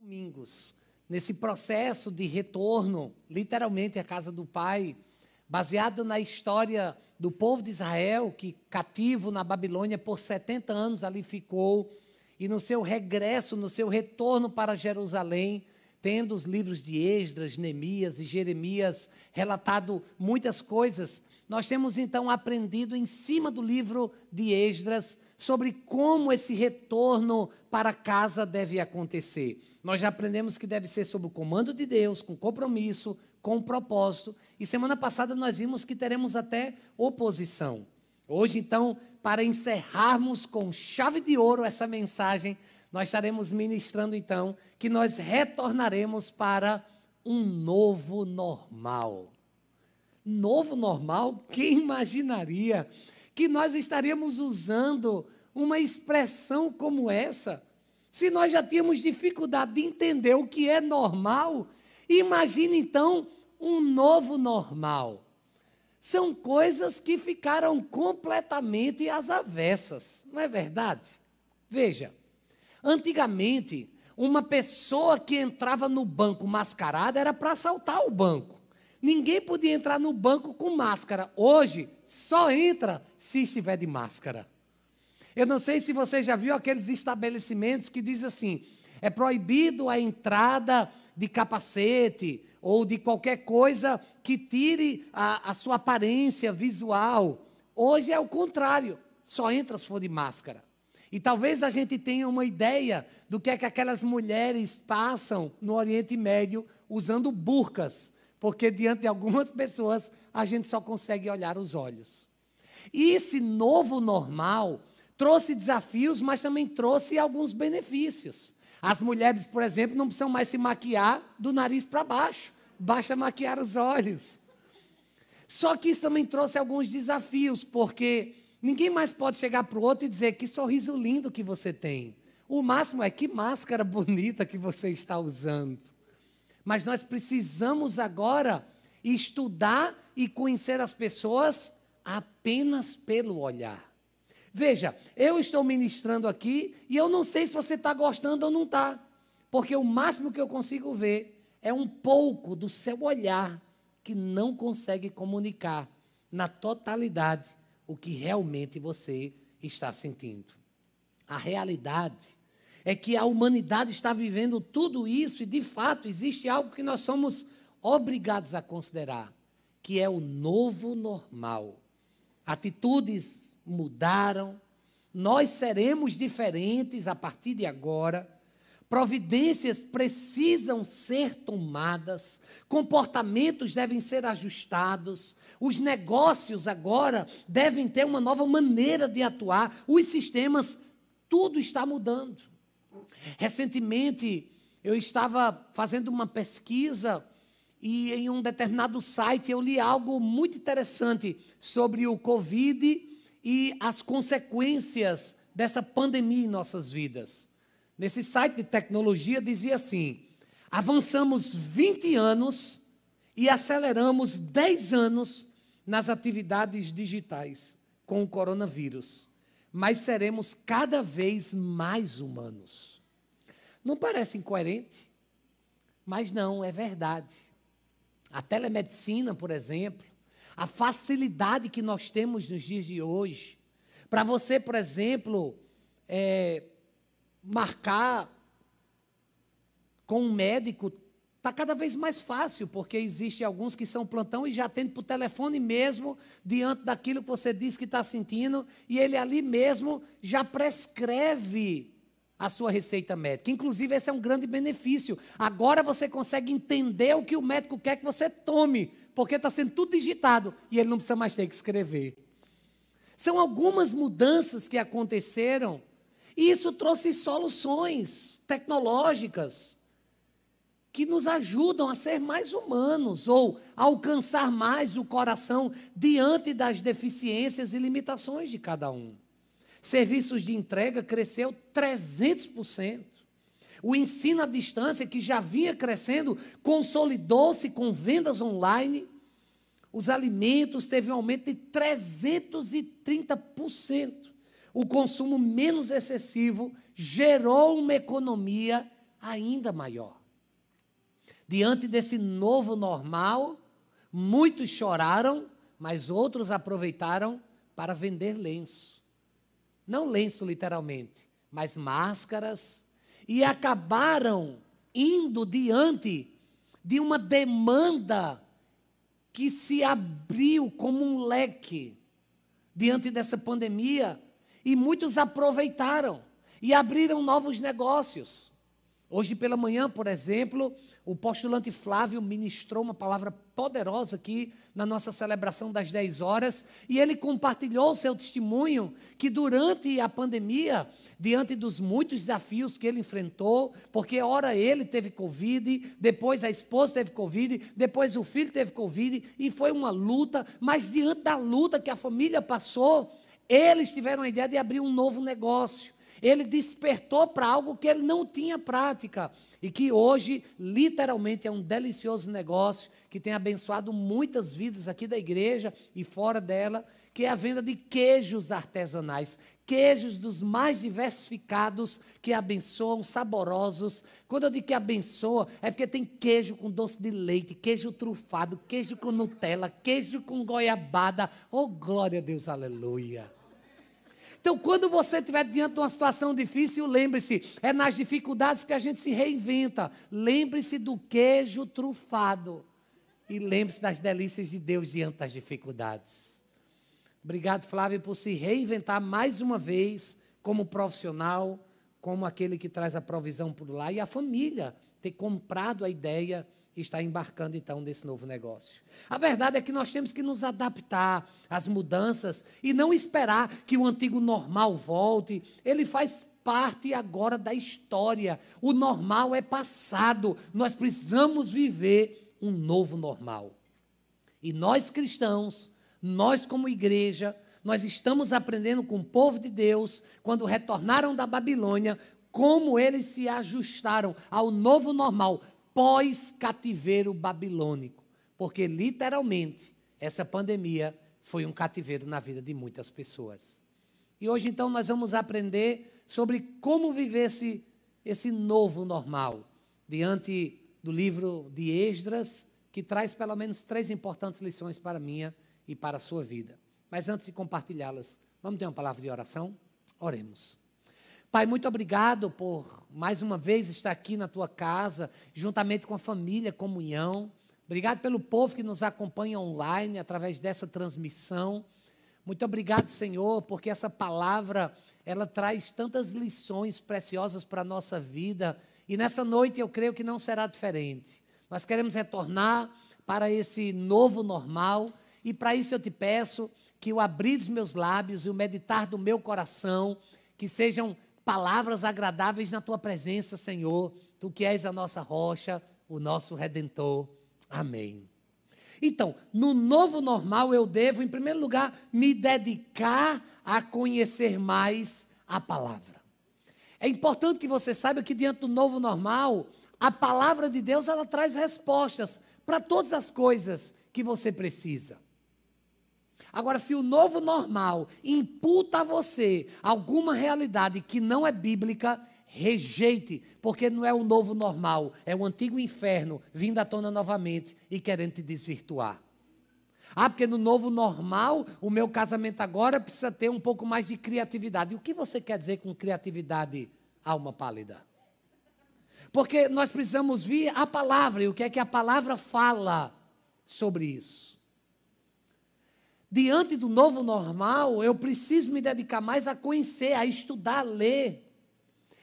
domingos, nesse processo de retorno, literalmente à casa do Pai, baseado na história do povo de Israel, que cativo na Babilônia por 70 anos ali ficou, e no seu regresso, no seu retorno para Jerusalém, tendo os livros de Esdras, Neemias e Jeremias relatado muitas coisas, nós temos então aprendido em cima do livro de Esdras sobre como esse retorno para casa deve acontecer. Nós já aprendemos que deve ser sob o comando de Deus, com compromisso, com propósito. E semana passada nós vimos que teremos até oposição. Hoje, então, para encerrarmos com chave de ouro essa mensagem, nós estaremos ministrando, então, que nós retornaremos para um novo normal. Novo normal? Quem imaginaria que nós estaríamos usando uma expressão como essa? Se nós já tínhamos dificuldade de entender o que é normal, imagine então um novo normal. São coisas que ficaram completamente às avessas, não é verdade? Veja, antigamente, uma pessoa que entrava no banco mascarada era para assaltar o banco. Ninguém podia entrar no banco com máscara. Hoje, só entra se estiver de máscara. Eu não sei se você já viu aqueles estabelecimentos que dizem assim, é proibido a entrada de capacete ou de qualquer coisa que tire a sua aparência visual. Hoje é o contrário, só entra se for de máscara. E talvez a gente tenha uma ideia do que é que aquelas mulheres passam no Oriente Médio usando burcas, porque diante de algumas pessoas a gente só consegue olhar os olhos. E esse novo normal trouxe desafios, mas também trouxe alguns benefícios. As mulheres, por exemplo, não precisam mais se maquiar do nariz para baixo, basta maquiar os olhos. Só que isso também trouxe alguns desafios, porque ninguém mais pode chegar para o outro e dizer que sorriso lindo que você tem. O máximo é que máscara bonita que você está usando. Mas nós precisamos agora estudar e conhecer as pessoas apenas pelo olhar. Veja, eu estou ministrando aqui e eu não sei se você está gostando ou não está, porque o máximo que eu consigo ver é um pouco do seu olhar que não consegue comunicar na totalidade o que realmente você está sentindo. A realidade é que a humanidade está vivendo tudo isso e, de fato, existe algo que nós somos obrigados a considerar, que é o novo normal. Atitudes mudaram, nós seremos diferentes a partir de agora, providências precisam ser tomadas, comportamentos devem ser ajustados, os negócios agora devem ter uma nova maneira de atuar, os sistemas, tudo está mudando. Recentemente, eu estava fazendo uma pesquisa e em um determinado site eu li algo muito interessante sobre o Covid e as consequências dessa pandemia em nossas vidas. Nesse site de tecnologia dizia assim, avançamos 20 anos e aceleramos 10 anos nas atividades digitais com o coronavírus, mas seremos cada vez mais humanos. Não parece incoerente? Mas não, é verdade. A telemedicina, por exemplo, a facilidade que nós temos nos dias de hoje, para você, por exemplo, marcar com um médico, está cada vez mais fácil, porque existem alguns que são plantão e já atendem por telefone mesmo, diante daquilo que você diz que está sentindo, e ele ali mesmo já prescreve a sua receita médica. Inclusive, esse é um grande benefício. Agora você consegue entender o que o médico quer que você tome, porque está sendo tudo digitado e ele não precisa mais ter que escrever. São algumas mudanças que aconteceram e isso trouxe soluções tecnológicas que nos ajudam a ser mais humanos ou a alcançar mais o coração diante das deficiências e limitações de cada um. Serviços de entrega cresceu 300%. O ensino à distância, que já vinha crescendo, consolidou-se com vendas online. Os alimentos teve um aumento de 330%. O consumo menos excessivo gerou uma economia ainda maior. Diante desse novo normal, muitos choraram, mas outros aproveitaram para vender lenço. Não lenço literalmente, mas máscaras, e acabaram indo diante de uma demanda que se abriu como um leque diante dessa pandemia, e muitos aproveitaram e abriram novos negócios. Hoje pela manhã, por exemplo, o postulante Flávio ministrou uma palavra poderosa aqui na nossa celebração das 10 horas, e ele compartilhou seu testemunho que durante a pandemia, diante dos muitos desafios que ele enfrentou, porque ora ele teve Covid, depois a esposa teve Covid, depois o filho teve Covid, e foi uma luta, mas diante da luta que a família passou, eles tiveram a ideia de abrir um novo negócio. Ele despertou para algo que ele não tinha prática e que hoje, literalmente, é um delicioso negócio que tem abençoado muitas vidas aqui da igreja e fora dela, que é a venda de queijos artesanais, queijos dos mais diversificados, que abençoam, saborosos. Quando eu digo que abençoa, é porque tem queijo com doce de leite, queijo trufado, queijo com Nutella, queijo com goiabada. Oh, glória a Deus, aleluia! Então, quando você estiver diante de uma situação difícil, lembre-se, é nas dificuldades que a gente se reinventa. Lembre-se do queijo trufado. E lembre-se das delícias de Deus diante das dificuldades. Obrigado, Flávio, por se reinventar mais uma vez como profissional, como aquele que traz a provisão por lá. E a família ter comprado a ideia e está embarcando, então, nesse novo negócio. A verdade é que nós temos que nos adaptar às mudanças e não esperar que o antigo normal volte. Ele faz parte agora da história. O normal é passado. Nós precisamos viver um novo normal. E nós cristãos, nós como igreja, nós estamos aprendendo com o povo de Deus, quando retornaram da Babilônia, como eles se ajustaram ao novo normal, pós-cativeiro babilônico, porque literalmente essa pandemia foi um cativeiro na vida de muitas pessoas. E hoje então nós vamos aprender sobre como viver esse novo normal, diante do livro de Esdras, que traz pelo menos 3 importantes lições para a minha e para a sua vida. Mas antes de compartilhá-las, vamos ter uma palavra de oração? Oremos. Pai, muito obrigado por mais uma vez estar aqui na tua casa, juntamente com a família, comunhão. Obrigado pelo povo que nos acompanha online através dessa transmissão. Muito obrigado, Senhor, porque essa palavra, ela traz tantas lições preciosas para a nossa vida. E nessa noite eu creio que não será diferente. Nós queremos retornar para esse novo normal. E para isso eu te peço que o abrir dos meus lábios e o meditar do meu coração, que sejam palavras agradáveis na tua presença, Senhor. Tu que és a nossa rocha, o nosso Redentor. Amém. Então, no novo normal eu devo, em primeiro lugar, me dedicar a conhecer mais a palavra. É importante que você saiba que diante do novo normal, a palavra de Deus, ela traz respostas para todas as coisas que você precisa. Agora, se o novo normal imputa a você alguma realidade que não é bíblica, rejeite, porque não é o novo normal, é o antigo inferno vindo à tona novamente e querendo te desvirtuar. Ah, porque no novo normal, o meu casamento agora precisa ter um pouco mais de criatividade. E o que você quer dizer com criatividade, alma pálida? Porque nós precisamos vir a palavra, e o que é que a palavra fala sobre isso? Diante do novo normal, eu preciso me dedicar mais a conhecer, a estudar, a ler.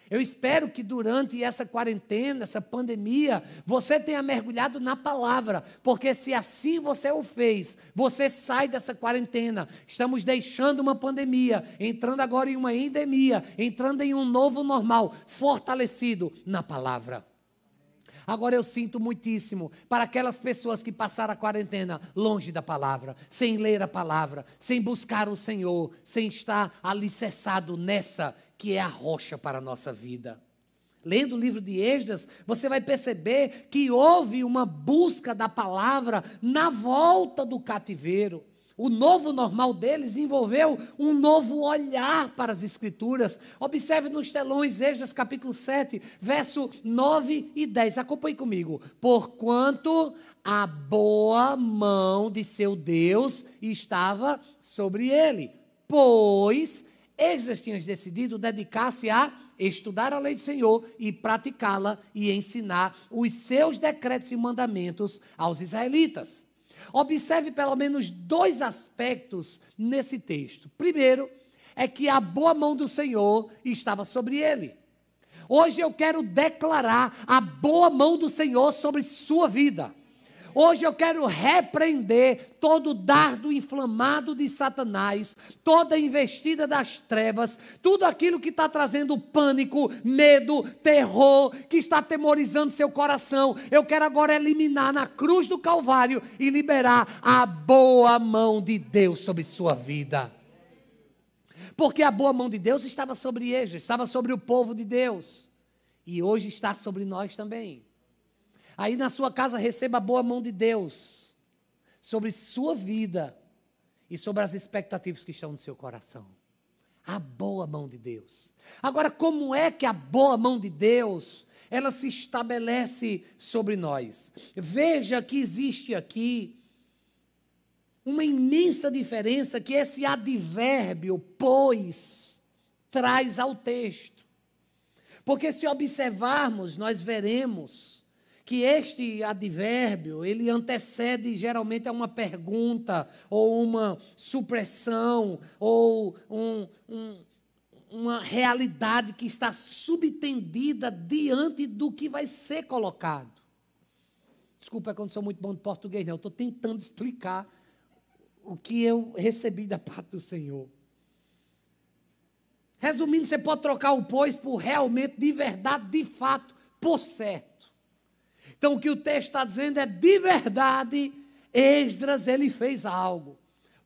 Eu espero que durante essa quarentena, essa pandemia, você tenha mergulhado na palavra, porque se assim você o fez, você sai dessa quarentena. Estamos deixando uma pandemia, entrando agora em uma endemia, entrando em um novo normal, fortalecido na palavra. Agora eu sinto muitíssimo para aquelas pessoas que passaram a quarentena longe da palavra, sem ler a palavra, sem buscar o Senhor, sem estar alicerçado nessa que é a rocha para a nossa vida. Lendo o livro de Esdras, você vai perceber que houve uma busca da palavra na volta do cativeiro. O novo normal deles envolveu um novo olhar para as Escrituras. Observe nos telões, Esdras capítulo 7, verso 9 e 10. Acompanhe comigo. Porquanto a boa mão de seu Deus estava sobre ele, pois Esdras tinha decidido dedicar-se a estudar a lei do Senhor e praticá-la e ensinar os seus decretos e mandamentos aos israelitas. Observe pelo menos 2 aspectos nesse texto. Primeiro, é que a boa mão do Senhor estava sobre ele. Hoje eu quero declarar a boa mão do Senhor sobre sua vida. Hoje eu quero repreender todo dardo inflamado de Satanás, toda investida das trevas, tudo aquilo que está trazendo pânico, medo, terror, que está atemorizando seu coração. Eu quero agora eliminar na cruz do Calvário e liberar a boa mão de Deus sobre sua vida. Porque a boa mão de Deus estava sobre eles, estava sobre o povo de Deus. E hoje está sobre nós também. Aí na sua casa receba a boa mão de Deus sobre sua vida e sobre as expectativas que estão no seu coração. A boa mão de Deus. Agora, como é que a boa mão de Deus, ela se estabelece sobre nós? Veja que existe aqui uma imensa diferença que esse advérbio, pois, traz ao texto. Porque se observarmos, nós veremos que este advérbio, ele antecede geralmente a uma pergunta, ou uma supressão, ou uma realidade que está subtendida diante do que vai ser colocado. Desculpa, é que eu não sou muito bom de português, não. Eu estou tentando explicar o que eu recebi da parte do Senhor. Resumindo, você pode trocar o pois por realmente, de verdade, de fato, por certo. Então, o que o texto está dizendo é, de verdade, Esdras, ele fez algo.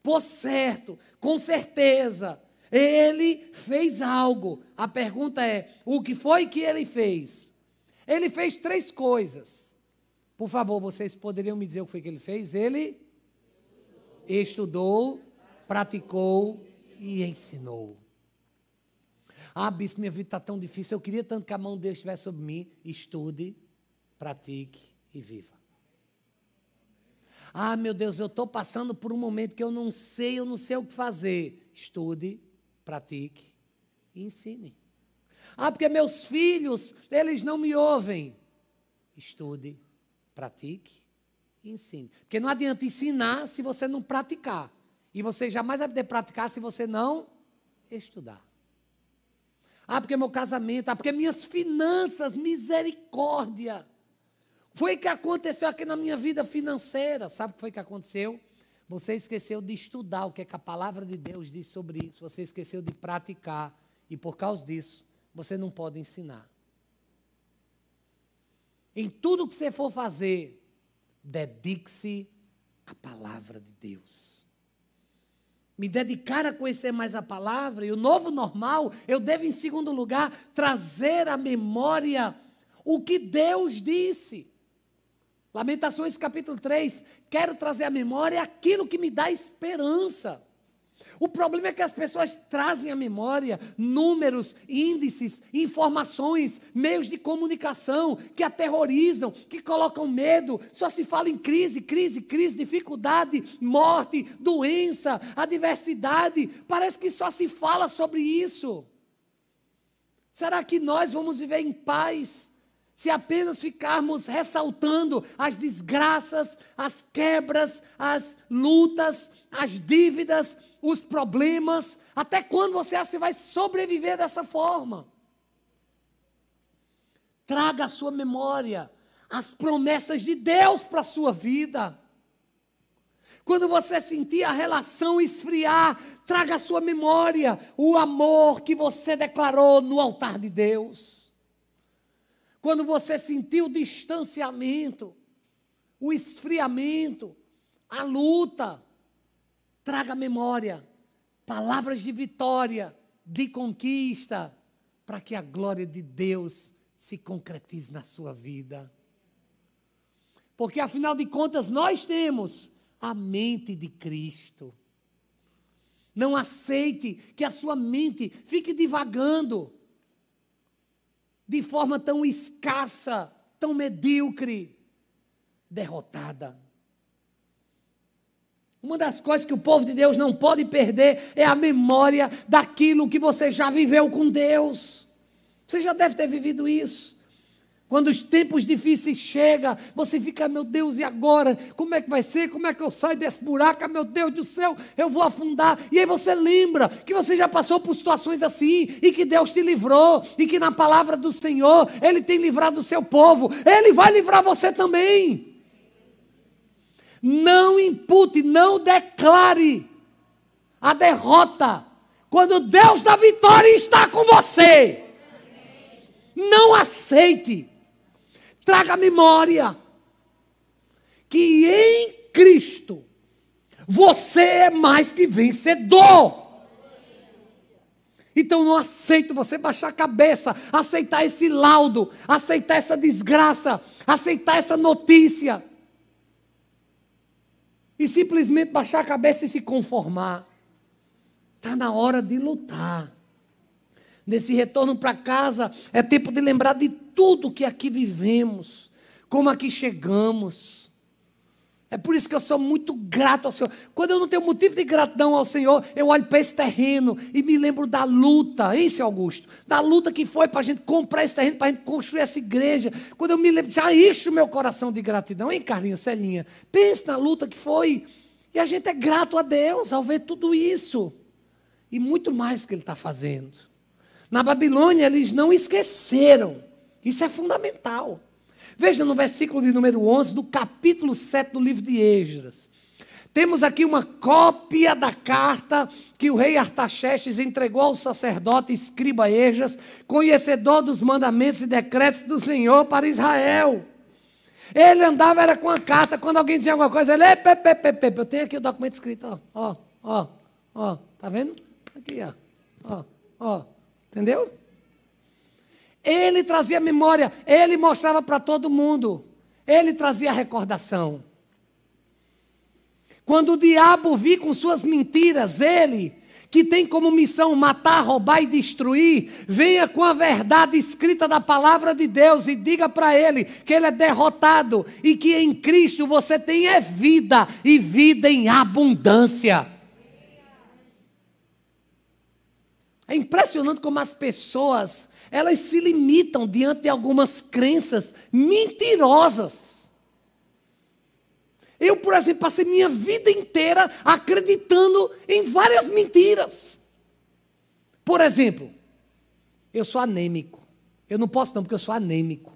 Por certo, com certeza, ele fez algo. A pergunta é, o que foi que ele fez? Ele fez 3 coisas. Por favor, vocês poderiam me dizer o que foi que ele fez? Ele estudou, praticou e ensinou. Ah, bispo, minha vida está tão difícil, eu queria tanto que a mão de Deus estivesse sobre mim. Estude, pratique e viva. Ah, meu Deus, eu estou passando por um momento que eu não sei o que fazer. Estude, pratique e ensine. Ah, porque meus filhos, eles não me ouvem. Estude, pratique e ensine. Porque não adianta ensinar se você não praticar. E você jamais vai poder praticar se você não estudar. Ah, porque meu casamento, porque minhas finanças, misericórdia. Foi o que aconteceu aqui na minha vida financeira. Sabe o que foi que aconteceu? Você esqueceu de estudar o que é que a palavra de Deus diz sobre isso. Você esqueceu de praticar. E por causa disso, você não pode ensinar. Em tudo que você for fazer, dedique-se à palavra de Deus. Me dedicar a conhecer mais a palavra. E o novo normal, eu devo, em segundo lugar, trazer à memória o que Deus disse. Lamentações capítulo 3, quero trazer à memória aquilo que me dá esperança. O problema é que as pessoas trazem à memória números, índices, informações, meios de comunicação que aterrorizam, que colocam medo. Só se fala em crise, dificuldade, morte, doença, adversidade. Parece que só se fala sobre isso. Será que nós vamos viver em paz se apenas ficarmos ressaltando as desgraças, as quebras, as lutas, as dívidas, os problemas? Até quando você acha que vai sobreviver dessa forma? Traga à sua memória as promessas de Deus para a sua vida. Quando você sentir a relação esfriar, traga à sua memória o amor que você declarou no altar de Deus. Quando você sentir o distanciamento, o esfriamento, a luta, traga à memória palavras de vitória, de conquista, para que a glória de Deus se concretize na sua vida. Porque, afinal de contas, nós temos a mente de Cristo. Não aceite que a sua mente fique divagando de forma tão escassa, tão medíocre, derrotada. Uma das coisas que o povo de Deus não pode perder é a memória daquilo que você já viveu com Deus. Você já deve ter vivido isso. Quando os tempos difíceis chegam, você fica, meu Deus, e agora? Como é que vai ser? Como é que eu saio desse buraco? Meu Deus do céu, eu vou afundar. E aí você lembra que você já passou por situações assim, e que Deus te livrou, e que na palavra do Senhor, Ele tem livrado o seu povo. Ele vai livrar você também. Não impute, não declare a derrota, quando Deus da vitória está com você. Não aceite. Traga à memória que em Cristo você é mais que vencedor. Então não aceito você baixar a cabeça, aceitar esse laudo, aceitar essa desgraça, aceitar essa notícia e simplesmente baixar a cabeça e se conformar. Está na hora de lutar. Nesse retorno para casa, é tempo de lembrar de tudo que aqui vivemos, como aqui chegamos. É por isso que eu sou muito grato ao Senhor. Quando eu não tenho motivo de gratidão ao Senhor, eu olho para esse terreno e me lembro da luta, hein, seu Augusto? Da luta que foi para a gente comprar esse terreno, para a gente construir essa igreja. Quando eu me lembro, já enche o meu coração de gratidão, hein, Carlinhos, Celinha? Pense na luta que foi. E a gente é grato a Deus ao ver tudo isso. E muito mais que Ele está fazendo. Na Babilônia, eles não esqueceram. Isso é fundamental. Veja no versículo de número 11, do capítulo 7 do livro de Esdras. Temos aqui uma cópia da carta que o rei Artaxerxes entregou ao sacerdote escriba Esdras, conhecedor dos mandamentos e decretos do Senhor para Israel. Ele andava, era com a carta, quando alguém dizia alguma coisa, ele, eu tenho aqui o documento escrito, ó, tá vendo? Aqui, ó. Entendeu? Ele trazia memória, ele mostrava para todo mundo, ele trazia recordação. Quando o diabo vir com suas mentiras, ele, que tem como missão matar, roubar e destruir, venha com a verdade escrita da palavra de Deus e diga para ele que ele é derrotado e que em Cristo você tem vida e vida em abundância. É impressionante como as pessoas, elas se limitam diante de algumas crenças mentirosas. Eu, por exemplo, passei minha vida inteira acreditando em várias mentiras. Por exemplo, eu sou anêmico. Eu não posso não, porque eu sou anêmico.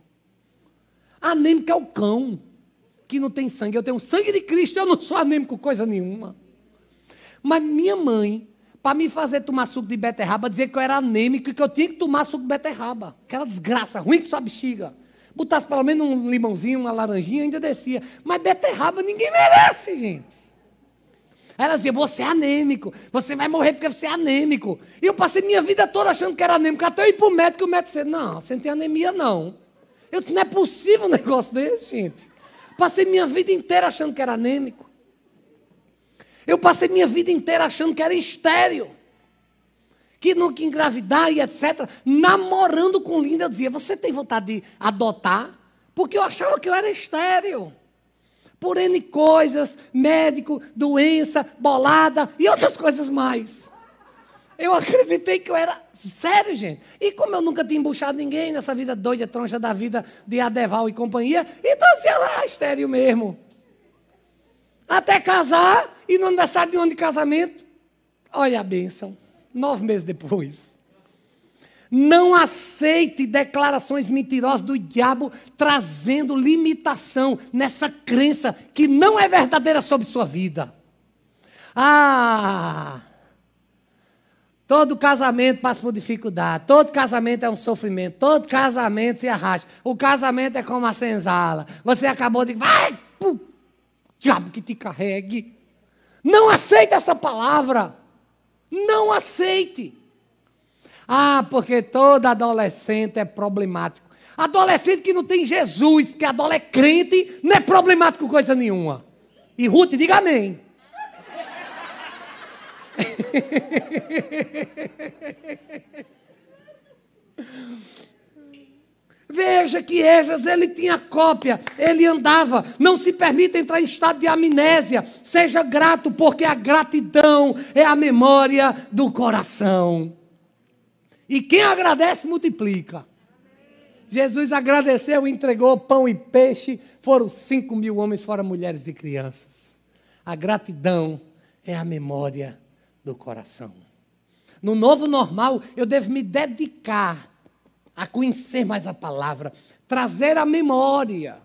Anêmico é o cão que não tem sangue. Eu tenho sangue de Cristo, eu não sou anêmico coisa nenhuma. Mas minha mãe, para me fazer tomar suco de beterraba, dizia que eu era anêmico e que eu tinha que tomar suco de beterraba. Aquela desgraça ruim que sua bexiga. Botasse pelo menos um limãozinho, uma laranjinha, ainda descia. Mas beterraba ninguém merece, gente. Ela dizia, você é anêmico, você vai morrer porque você é anêmico. E eu passei minha vida toda achando que era anêmico, até eu ir para o médico, e o médico disse, não, você não tem anemia não. Eu disse, não é possível um negócio desse, gente. Passei minha vida inteira achando que era anêmico. Eu passei minha vida inteira achando que era estéril, que nunca engravidar e etc. Namorando com Linda, eu dizia, você tem vontade de adotar? Porque eu achava que eu era estéril. Por N coisas, médico, doença, bolada e outras coisas mais. Eu acreditei que eu era sério, gente. E como eu nunca tinha embuchado ninguém nessa vida doida, troncha da vida de Adeval e companhia, então eu dizia lá, estéril mesmo. Até casar, e no aniversário de um ano de casamento, olha a bênção, 9 meses depois. Não aceite declarações mentirosas do diabo, trazendo limitação nessa crença que não é verdadeira sobre sua vida. Todo casamento passa por dificuldade, todo casamento é um sofrimento, todo casamento se arrasta. O casamento é como a senzala. Você acabou de... Vai, diabo que te carregue. Não aceite essa palavra. Não aceite. Porque todo adolescente é problemático. Adolescente que não tem Jesus, porque adolescente crente, não é problemático coisa nenhuma. E Ruth, diga amém. Veja que Esdras, ele tinha cópia, ele andava. Não se permita entrar em estado de amnésia. Seja grato, porque a gratidão é a memória do coração. E quem agradece, multiplica. Jesus agradeceu e entregou pão e peixe. Foram 5.000 homens, fora mulheres e crianças. A gratidão é a memória do coração. No novo normal, eu devo me dedicar a conhecer mais a palavra, trazer à memória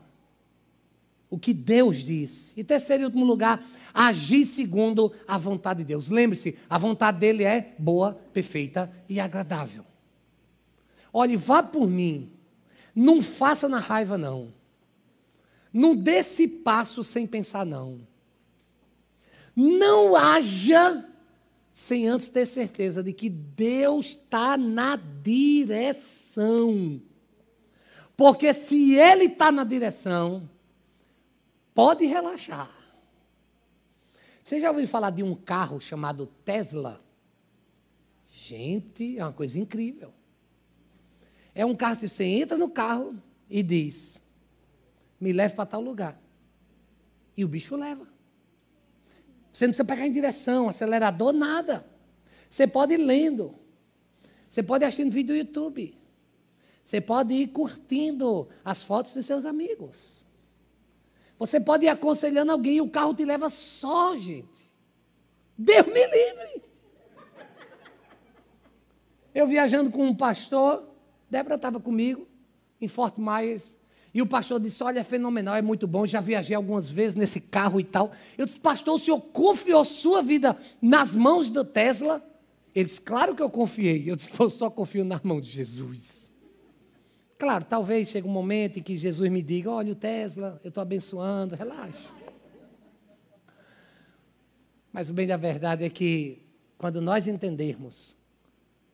o que Deus disse. E terceiro e último lugar, agir segundo a vontade de Deus. Lembre-se, a vontade dele é boa, perfeita e agradável. Olhe, vá por mim. Não faça na raiva, não. Não dê esse passo sem pensar, não. Não haja sem antes ter certeza de que Deus está na direção. Porque se Ele está na direção, pode relaxar. Você já ouviu falar de um carro chamado Tesla? Gente, é uma coisa incrível. É um carro que você entra no carro e diz, me leve para tal lugar. E o bicho leva. Você não precisa pegar em direção, acelerador, nada. Você pode ir lendo. Você pode ir assistindo vídeo do YouTube. Você pode ir curtindo as fotos dos seus amigos. Você pode ir aconselhando alguém e o carro te leva só, gente. Deus me livre. Eu viajando com um pastor, Débora estava comigo, em Fort Myers, e o pastor disse, olha, é fenomenal, é muito bom, já viajei algumas vezes nesse carro e tal. Eu disse, pastor, o senhor confiou sua vida nas mãos do Tesla? Ele disse, claro que eu confiei. Eu disse, eu só confio nas mãos de Jesus. Claro, talvez chegue um momento em que Jesus me diga, olha o Tesla, eu estou abençoando, relaxa. Mas o bem da verdade é que, quando nós entendermos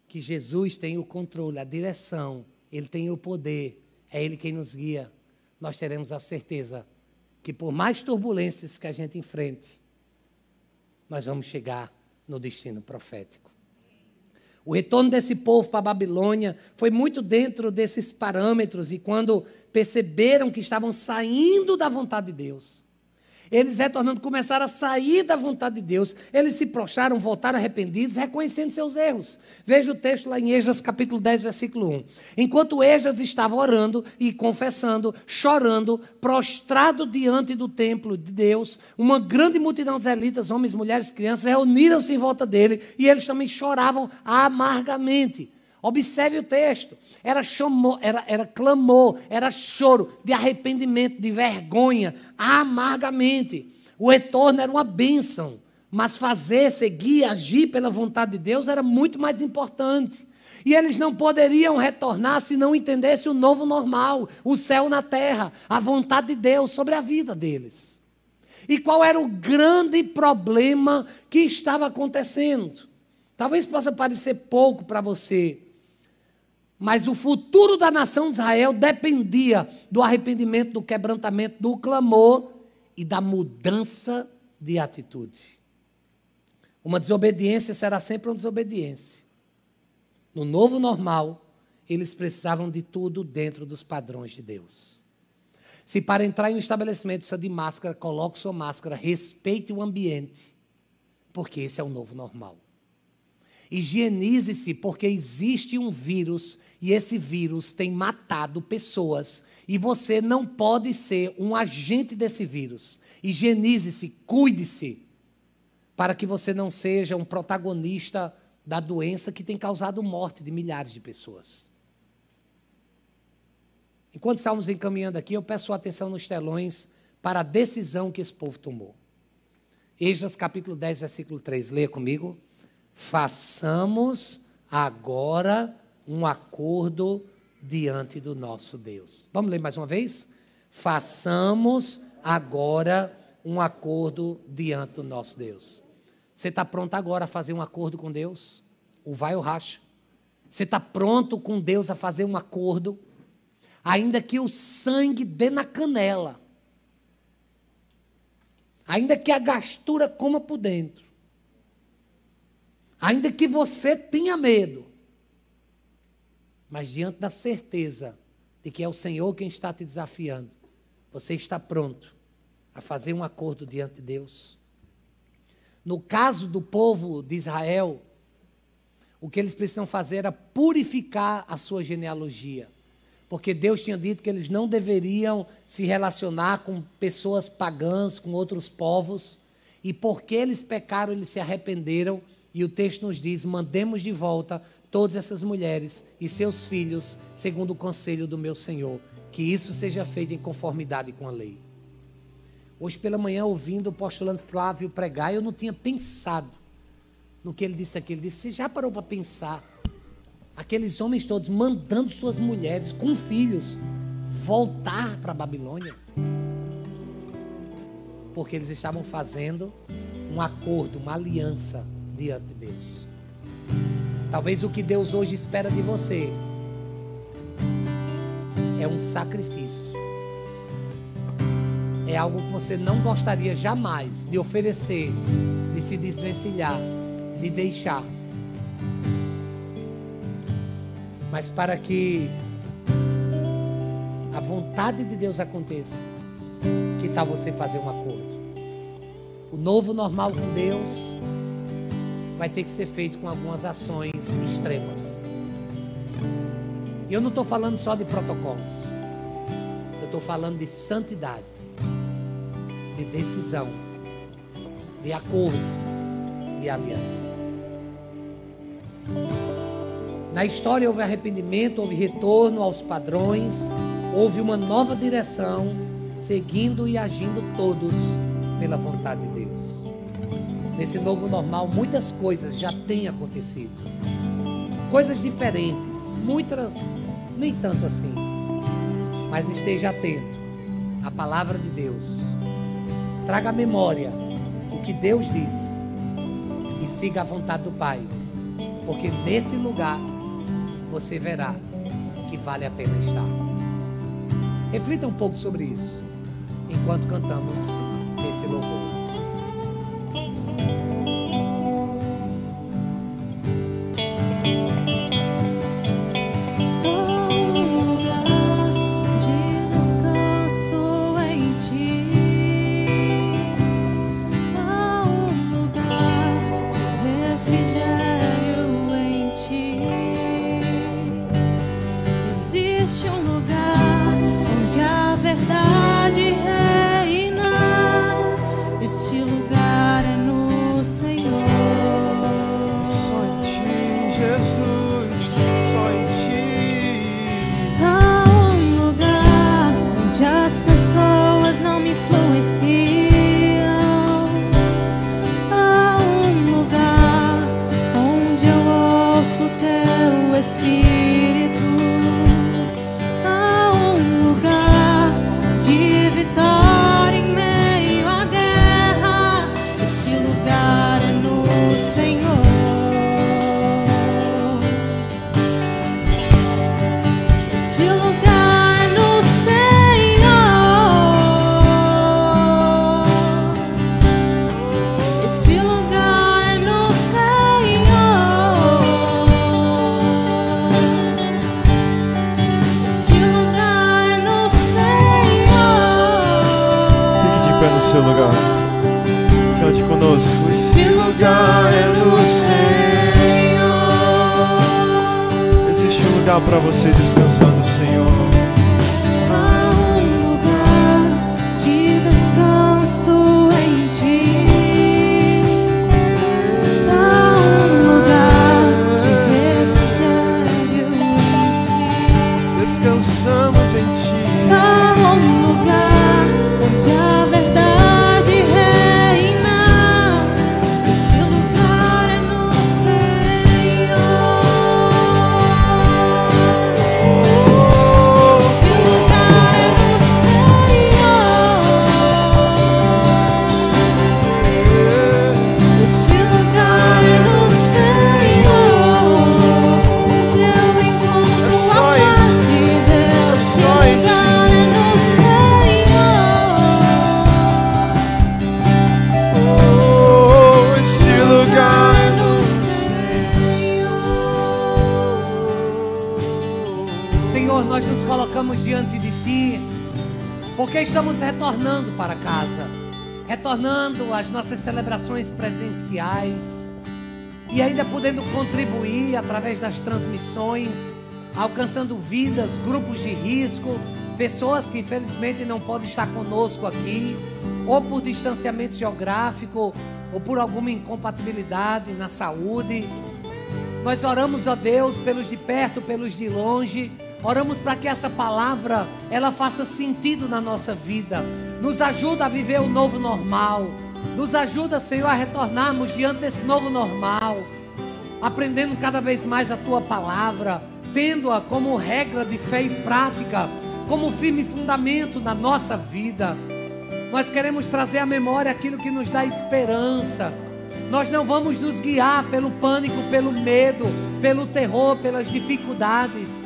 que Jesus tem o controle, a direção, Ele tem o poder, é Ele quem nos guia, nós teremos a certeza que por mais turbulências que a gente enfrente, nós vamos chegar no destino profético. O retorno desse povo para a Babilônia foi muito dentro desses parâmetros, e quando perceberam que estavam saindo da vontade de Deus, eles retornando, começaram a sair da vontade de Deus. Eles se prostraram, voltaram arrependidos, reconhecendo seus erros. Veja o texto lá em Esdras, capítulo 10, versículo 1. Enquanto Esdras estava orando e confessando, chorando, prostrado diante do templo de Deus, uma grande multidão de israelitas, homens, mulheres, crianças, reuniram-se em volta dele, e eles também choravam amargamente. Observe o texto, era clamor, era choro de arrependimento, de vergonha, amargamente. O retorno era uma bênção, mas fazer, seguir, agir pela vontade de Deus era muito mais importante. E eles não poderiam retornar se não entendessem o novo normal, o céu na terra, a vontade de Deus sobre a vida deles. E qual era o grande problema que estava acontecendo? Talvez possa parecer pouco para você, mas o futuro da nação de Israel dependia do arrependimento, do quebrantamento, do clamor e da mudança de atitude. Uma desobediência será sempre uma desobediência. No novo normal, eles precisavam de tudo dentro dos padrões de Deus. Se para entrar em um estabelecimento precisa de máscara, coloque sua máscara, respeite o ambiente, porque esse é o novo normal. Higienize-se, porque existe um vírus, e esse vírus tem matado pessoas, e você não pode ser um agente desse vírus. Higienize-se, cuide-se, para que você não seja um protagonista da doença que tem causado morte de milhares de pessoas. Enquanto estávamos encaminhando aqui, eu peço sua atenção nos telões para a decisão que esse povo tomou. Esdras capítulo 10, versículo 3, leia comigo. Façamos agora um acordo diante do nosso Deus. Vamos ler mais uma vez? Façamos agora um acordo diante do nosso Deus. Você está pronto agora a fazer um acordo com Deus? O vai ou racha? Você está pronto com Deus a fazer um acordo? Ainda que o sangue dê na canela. ainda que a gastura coma por dentro, ainda que você tenha medo, mas diante da certeza de que é o Senhor quem está te desafiando, você está pronto a fazer um acordo diante de Deus? No caso do povo de Israel, o que eles precisam fazer era purificar a sua genealogia, porque Deus tinha dito que eles não deveriam se relacionar com pessoas pagãs, com outros povos, e porque eles pecaram, eles se arrependeram, e o texto nos diz: mandemos de volta todas essas mulheres e seus filhos, segundo o conselho do meu Senhor, que isso seja feito em conformidade com a lei. Hoje pela manhã, ouvindo o apóstolo Flávio pregar, eu não tinha pensado no que ele disse aqui. Ele disse: você já parou para pensar? Aqueles homens todos mandando suas mulheres com filhos voltar para a Babilônia, porque eles estavam fazendo um acordo, uma aliança diante de Deus. Talvez o que Deus hoje espera de você é um sacrifício. É algo que você não gostaria jamais de oferecer, de se desvencilhar, de deixar. Mas para que a vontade de Deus aconteça, que tal você fazer um acordo? O novo normal com Deus vai ter que ser feito com algumas ações extremas. E eu não estou falando só de protocolos. Eu estou falando de santidade, de decisão, de acordo, de aliança. Na história houve arrependimento, houve retorno aos padrões, houve uma nova direção, seguindo e agindo todos pela vontade de Deus. Nesse novo normal, muitas coisas já têm acontecido. Coisas diferentes, muitas nem tanto assim. Mas esteja atento à palavra de Deus. Traga à memória o que Deus disse e siga a vontade do Pai. Porque nesse lugar você verá que vale a pena estar. Reflita um pouco sobre isso enquanto cantamos esse louvor. Para você descansar no Senhor. Há um lugar de descanso em Ti. Há um lugar de refrigério em Ti. Descansamos em Ti. Há um lugar onde a verdade reina. Esse lugar é no Senhor. Senhor, nós nos colocamos diante de Ti, porque estamos retornando para casa, retornando às nossas celebrações presenciais e ainda podendo contribuir através das transmissões, alcançando vidas, grupos de risco, pessoas que infelizmente não podem estar conosco aqui, ou por distanciamento geográfico, ou por alguma incompatibilidade na saúde. Nós oramos, ó Deus, pelos de perto, pelos de longe. Oramos para que essa palavra, ela faça sentido na nossa vida. Nos ajuda a viver o novo normal. Nos ajuda, Senhor, a retornarmos diante desse novo normal, aprendendo cada vez mais a Tua palavra, tendo-a como regra de fé e prática, como firme fundamento na nossa vida. Nós queremos trazer à memória aquilo que nos dá esperança. Nós não vamos nos guiar pelo pânico, pelo medo, pelo terror, pelas dificuldades.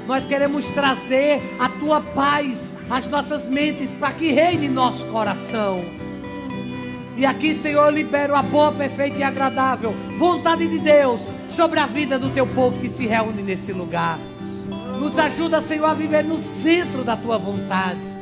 Nós queremos trazer a Tua paz às nossas mentes, para que reine em nosso coração. E aqui, Senhor, eu libero a boa, perfeita e agradável vontade de Deus sobre a vida do Teu povo que se reúne nesse lugar. Nos ajuda, Senhor, a viver no centro da Tua vontade.